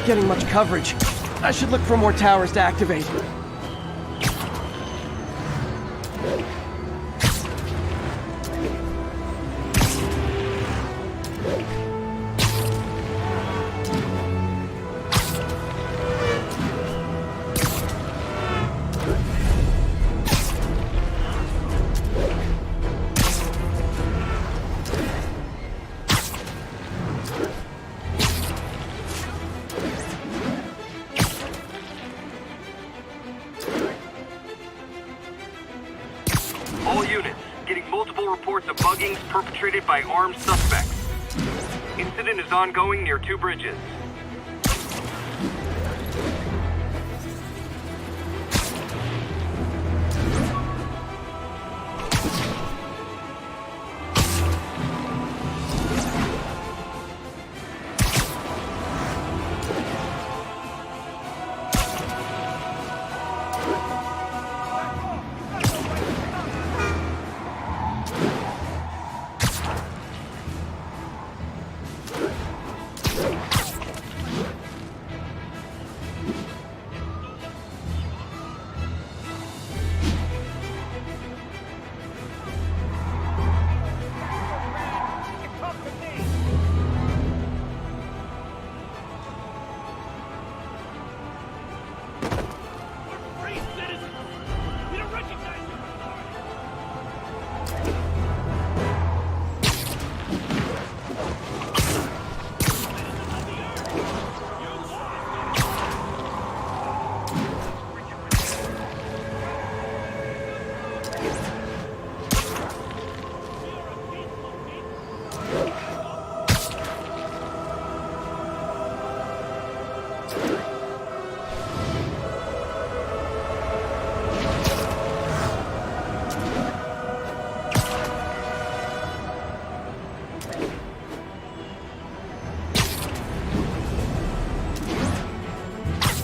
getting much coverage. I should look for more towers to activate. All units, getting multiple reports of muggings perpetrated by armed suspects. Incident is ongoing near 2 bridges.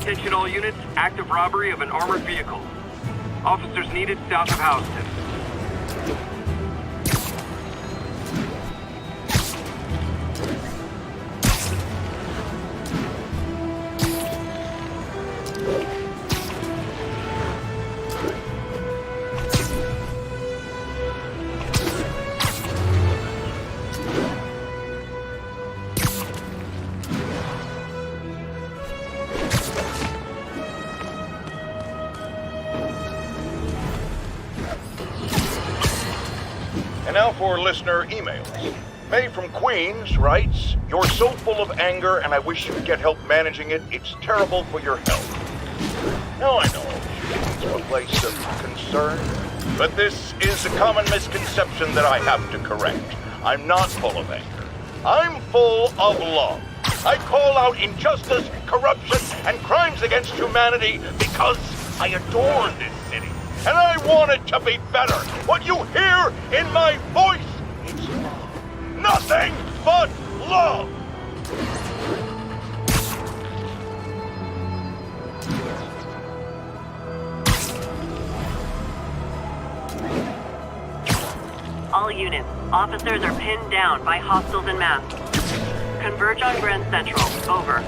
Attention all units, active robbery of an armored vehicle. Officers needed south of Houston. And now for listener emails. May from Queens writes, "You're so full of anger and I wish you'd get help managing it. It's terrible for your health." Now I know she's from a place of concern, but this is a common misconception that I have to correct. I'm not full of anger. I'm full of love. I call out injustice, corruption, and crimes against humanity because I adore this city. And I want it to be better. What you hear in my voice, it's love. Nothing but love. All units, officers are pinned down by hostiles en masse. Converge on Grand Central. Over.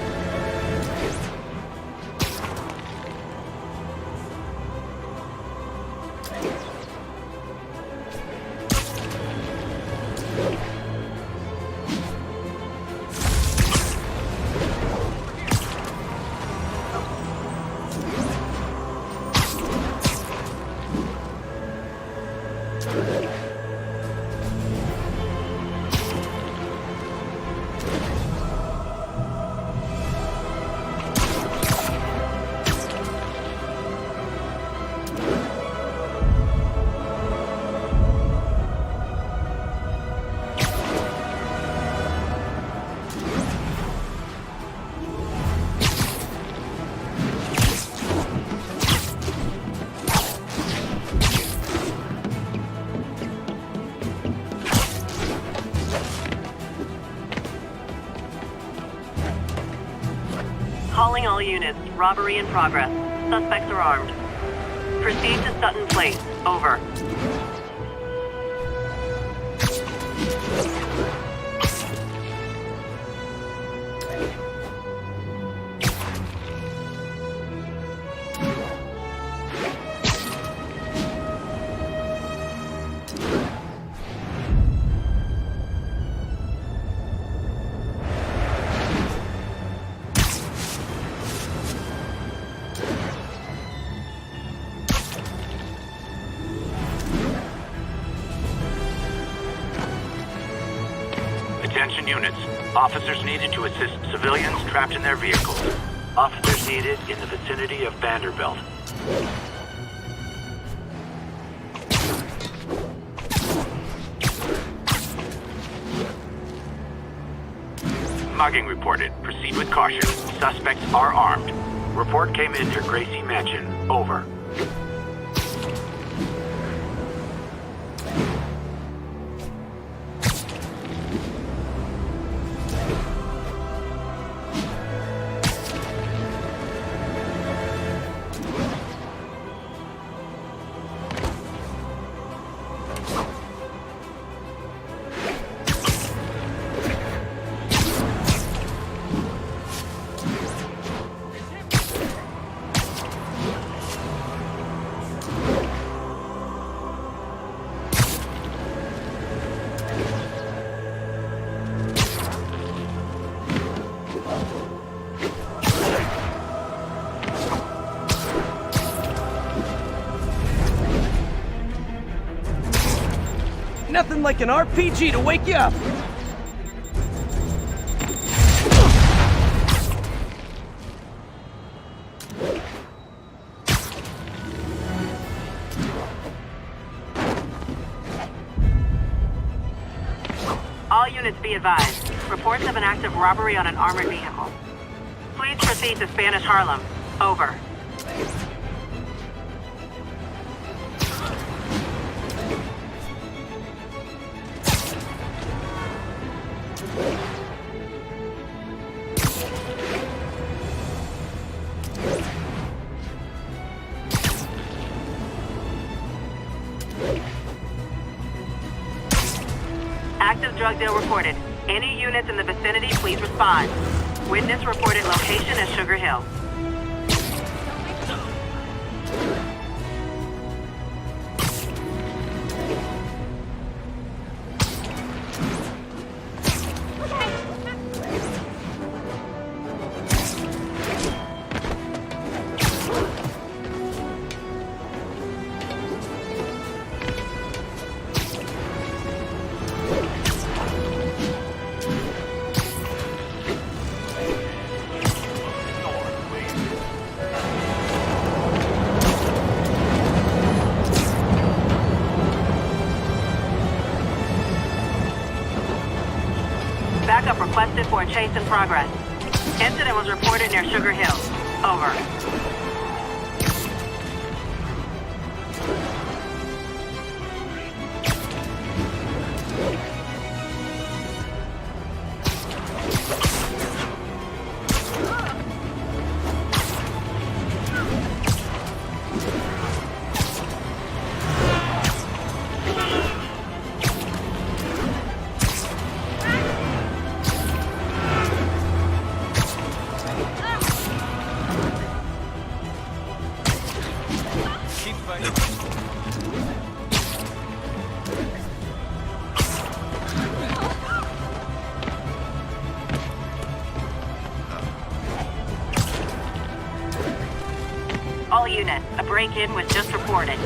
Calling all units. Robbery in progress. Suspects are armed. Proceed to Sutton Place. Over. units. Officers needed to assist civilians trapped in their vehicles. Officers needed in the vicinity of Vanderbilt. Mugging reported. Proceed with caution. Suspects are armed. Report came in near Gracie Mansion. Over. Nothing like an RPG to wake you up. All units be advised. Reports of an active robbery on an armored vehicle. Please proceed to Spanish Harlem. Over. Active drug deal reported. Any units in the vicinity, please respond. Witness reported location as Sugar Hill. Backup requested for a chase in progress. Incident was reported near Sugar Hill. Over. All units, a break-in was just reported.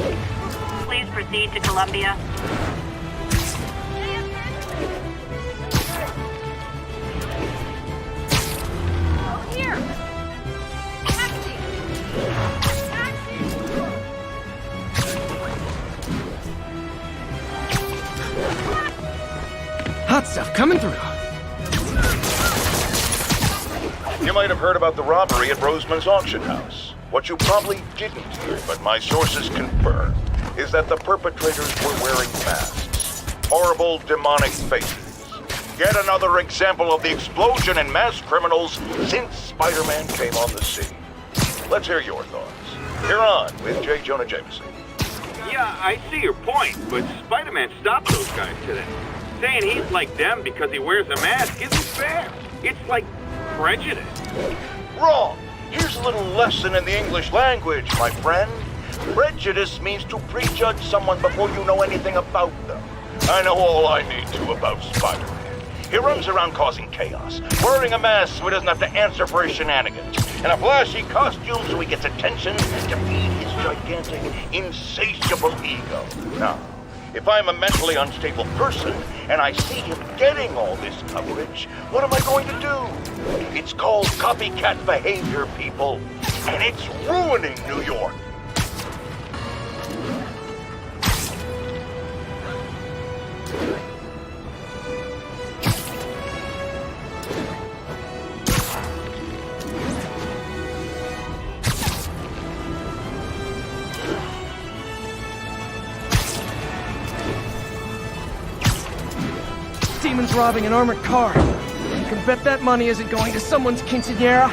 Please proceed to Columbia. Here! Taxi! Hot stuff coming through. You might have heard about the robbery at Roseman's auction house. What you probably didn't hear, but my sources confirm, is that the perpetrators were wearing masks. Horrible, demonic faces. Yet another example of the explosion in mass criminals since Spider-Man came on the scene. Let's hear your thoughts. You're on with J. Jonah Jameson. Yeah, I see your point, but Spider-Man stopped those guys today. Saying he's like them because he wears a mask isn't fair. It's like prejudice. Wrong! Here's a little lesson in the English language, my friend. Prejudice means to prejudge someone before you know anything about them. I know all I need to about Spider-Man. He runs around causing chaos, wearing a mask so he doesn't have to answer for his shenanigans, and a flashy costume so he gets attention to feed his gigantic, insatiable ego. Now, If I'm a mentally unstable person and I see him getting all this coverage, what am I going to do? It's called copycat behavior, people, and it's ruining New York. Demon's robbing an armored car. You can bet that money isn't going to someone's quinceañera.